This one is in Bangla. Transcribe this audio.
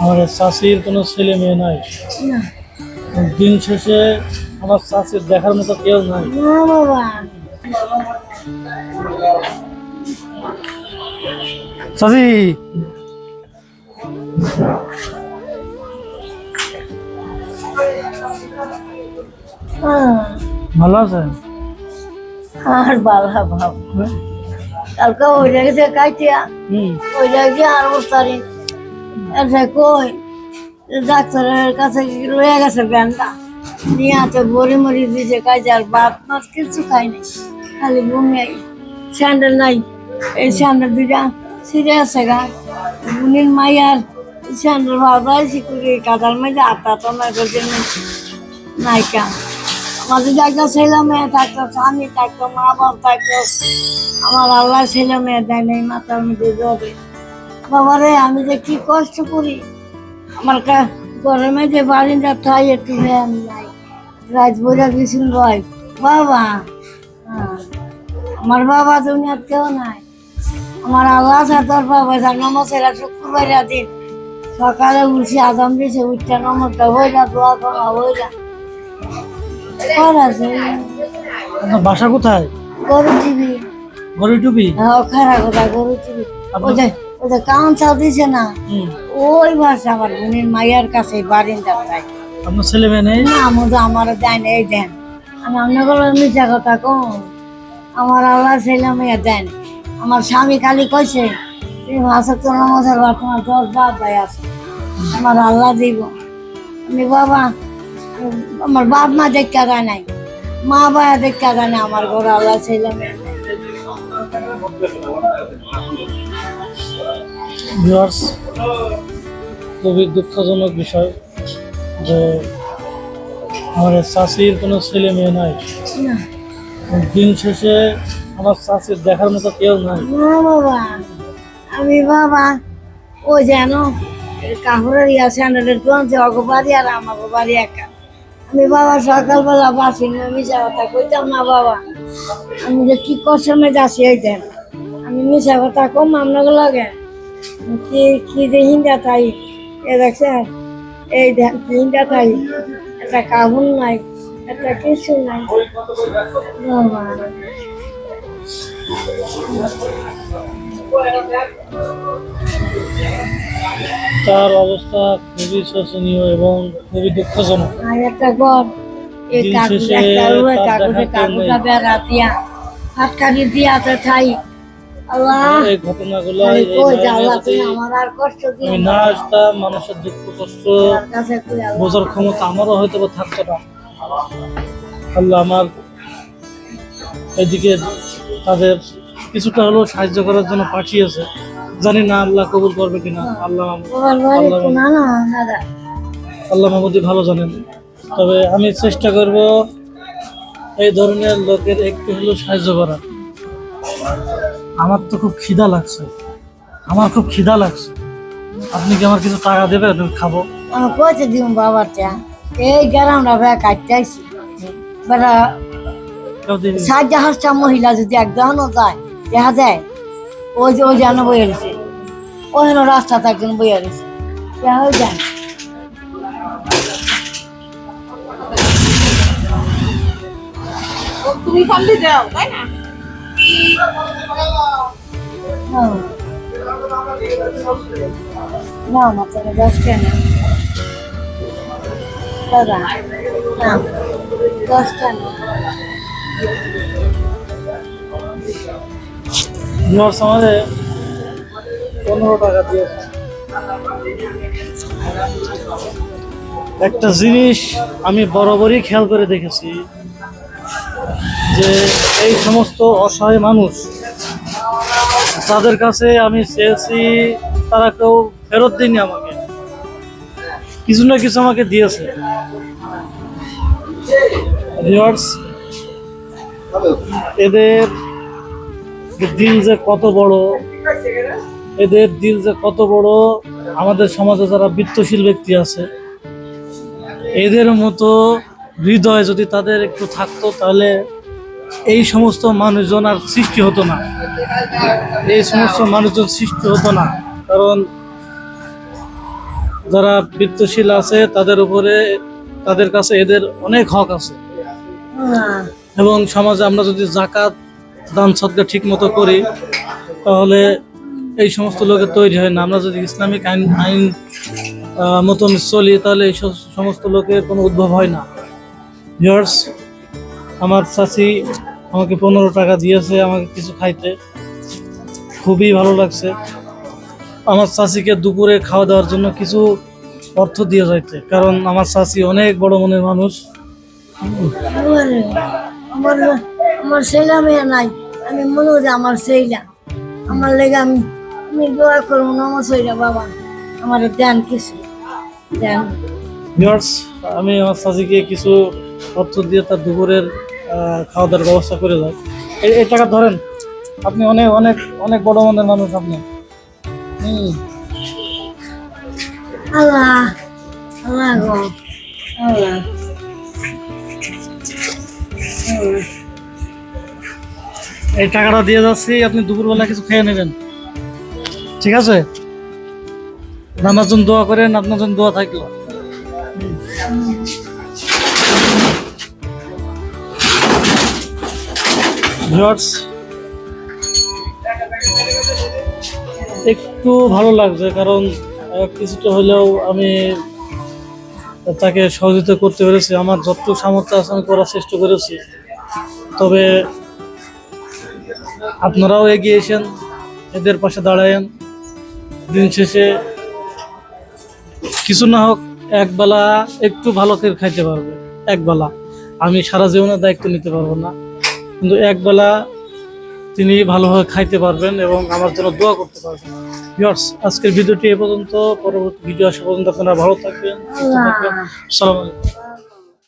আমার চাষির কোনো ছেলে মেয়ে নাই। না দিন শেষে আমার চাষির দেখার মতো কেউ নাই। না বাবা চাষি, ভালো আছেন? আর বালা ভাব কালকে ওই জায়গাতে কাটিয়া ওই জায়গায় আর বস্তারি এসে কই ডাক্তারের কাছে লয়ে গেছে ব্যানটা নিয়ে আছে বড়ি মরি দিয়েছে কাজে আর ভাত মাছ কিছু খাই নাই খালি বমি স্যান্ডেল নাই এই স্যান্ডেল দুইটা ছিঁড়ে আছে গা বুনির মাইয়ার স্যান্ডেল ভাজা শিখুরি কাদার মাঝে আটা তো না করছে নাইকা আমাদের একটা ছেলে মেয়ে থাকতো স্বামী থাকতো মা বাপ থাকতো আমার আল্লাহ ছেলে মেয়ে দেয় নাই মাথার মধ্যে জবে বাবারে আমি যে কি কষ্ট করি আমার ঘরের মেয়েছে বাড়িটা ঠাই একটু ভ্যান নাই রাজ বোঝা গেছিল ভাই বাবা আমার বাবা দুনিয়ার কেউ নাই আমার আল্লাহ সাথর বাবা নমসেরা শুক্রবার দিন সকালে উঠছি আদাম দিয়েছে উঠটা নমরটা হয়ে যা দোয়া করা হয়ে যা আপনার বাসা কোথায়? গরু টিভি গরু টুপি? হ্যাঁ খারাপ কথা গরু টিভি ওদের কাউন্সাল দিছে না ওই ভাষা আমার বোনের মায়ের কাছে বারিন্দা তাই আপনার ছেলে মেয়ে নেই? না আমার দেন এই দেন আমি আপনাগুলো মিশা কথা কম আমার আল্লাহ ছেলে মেয়ে দেন আমার স্বামী খালি কইছে তুমি মাসে তো নমসার বার তোমার 10 বাপ ভাই আছে আমার আল্লাহ দিব আমি বাবা আমার বাপ মা দেখা যায় নাই মা বাবা দেখা যায় না আমার ঘরে আল্লাহ ছেলে মেয়ে ভিউয়ার্স, খুবই দুঃখজনক বিষয় যে আমার চাষির কোনো ছেলে মেয়ে নাই। না দিন শেষে আমার চাষির দেখার মতো কেউ নাই। না বাবা আমি বাবা ও যেন কাপড়ের ইয়া স্যান্ডেলের দোকান যে অগবাড়ি আর আমাকে বাড়ি একা আমি বাবা সকালবেলা বাসি মিশা কথা কইতাম না বাবা আমি যে কি কষ্টমে যাচ্ছি এই দেন আমি মিশা কথা কম আপনাকে লাগে কি কি যে হিন্দা তাই এ দেখছেন এই দেন কি হিন্দা তাই একটা কাবুন নাই একটা কিছু নাই বাবা তার অবস্থা খুবই শোচনীয় এবং খুবই দুঃখজনক। আর একটা ঘর এই দিন কাগজ শেষে একটা রুয়ে তার কাগজে দেখা কেউ কাগজটা নেই। বেড়া দিয়া হাত কাটি দিয়া তো ঠাই আল্লাহ এই ঘটনাগুলো আরে এই কই যা লাইনে আল্লাহ যদি তুমি আমার আর কষ্ট দিও আমি না না আসতাম, মানুষের দুঃখ কষ্ট তার কাছে কই আল্লাহ বোঝার ক্ষমতা আমারও হয়তো বা থাকতো না। আল্লাহ আমার এদিকে তাদের কিছুটা হলেও সাহায্য করার জন্য পাঠিয়েছে, জানি না আল্লাহ কবুল করবে কিনা। বাবার বাড়ি তো না না দাদা আল্লাহ মাহমুদি ভালো জানেন। তবে আমি চেষ্টা করব এই ধরনের লোকের একটু হলেও সাহায্য করার। আমার তো খুব খিদা লাগছে, আপনি কি আমার কিছু টাকা দেবেন? আমি খাবো। আমি কইতে দিম বাবারটা এই গ্রামটা ভাই কাটতে আইছি বেড়া কেউ দিন। 60,000টা মহিলা যদি একদমও যায় দেখা যায় ওই যে জানো বইয়ে রয়েছে ওই হলো রাস্তাতে একজন বইয়ে রয়েছে দেখা যায় তুমি ফান্ডে যাও তাই না? না মাত্র 10 টাকা দাদা না 10 টাকা আমাদের 15 টাকা দিয়েছে। একটা জিনিস আমি বরাবরই খেয়াল করে দেখেছি যে এই সমস্ত অসহায় মানুষ তাদের কাছে আমি চেয়েছি, তারা কেউ ফেরত দেয়নি, আমাকে কিছু না কিছু আমাকে দিয়েছে। ভিউয়ার্স, এদের দিল যে কত বড়, আমাদের সমাজে যারা বিত্তশীল ব্যক্তি আছে এদের মতো হৃদয় যদি তাদের একটু থাকতো তাহলে এই সমস্ত মানুষজন আর সৃষ্টি হতো না। কারণ যারা বৃত্তশীল আছে তাদের কাছে এদের অনেক হক আছে। আল্লাহ এবং সমাজে আমরা যদি জাকাত দান সদকা ঠিক মতো করি তাহলে এই সমস্ত লোকের তৈরি হয় না। আমরা যদি ইসলামিক আইন মতন চলি তাহলে এই সমস্ত লোকের কোনো উদ্ভব হয় না। ভিউয়ার্স, আমার চাচি আমাকে 15 টাকা দিয়েছে আমাকে কিছু খাইতে, খুবই ভালো লাগছে। আমার চাচিকে দুপুরে খাওয়া দাওয়ার জন্য কিছু অর্থ দিয়ে যাইতে, কারণ আমার চাচি অনেক বড় মনের মানুষ। আমারে, আমার আমার ছেলে মেয়ে নাই, আমি মনে করি আমার ছেলে আমার লেগে আমি দোয়া করবো না আমার ছেলে বাবা আমার দেন কিছু দেন। ভিউয়ার্স, আমি আমার চাচিকে কিছু অর্থ দিয়ে তার দুপুরের খাওয়া দাওয়ার ব্যবস্থা করে যাই। এই টাকা ধরেন, আপনি অনেক অনেক অনেক বড় মনের মানুষ আপনি। আল্লাহ আল্লাহ গো আল্লাহ এই টাকাটা দিয়ে যাচ্ছি, আপনি দুপুরবেলা কিছু খেয়ে নেবেন, ঠিক আছে? আমার জন্য দোয়া করেন, আপনার জন্য দোয়া থাকলো। ভিউয়ার্স, একটু ভালো লাগছে, কারণ কিছুটা হলেও আমি তাকে সহযোগিতা করতে পেরেছি। আমার যতটুকু সামর্থ্য আছে আমি করার চেষ্টা করেছি। তবে আপনারাও এগিয়ে এসেন, এদের পাশে দাঁড়ায়েন। দিন শেষে কিছু না হোক একবেলা একটু ভালো করে খাইতে পারবে, একবেলা। আমি সারা জীবনের দায়িত্ব নিতে পারবো না, কিন্তু একবেলা তিনি ভালোভাবে খাইতে পারবেন এবং আমার জন্য দোয়া করতে পারবেন। ভিউয়ার্স, আজকের ভিডিওটি এ পর্যন্ত। পরবর্তী ভিডিও আসা পর্যন্ত আপনারা ভালো থাকবেন, সুস্থ থাকবেন। আসসালামু আলাইকুম।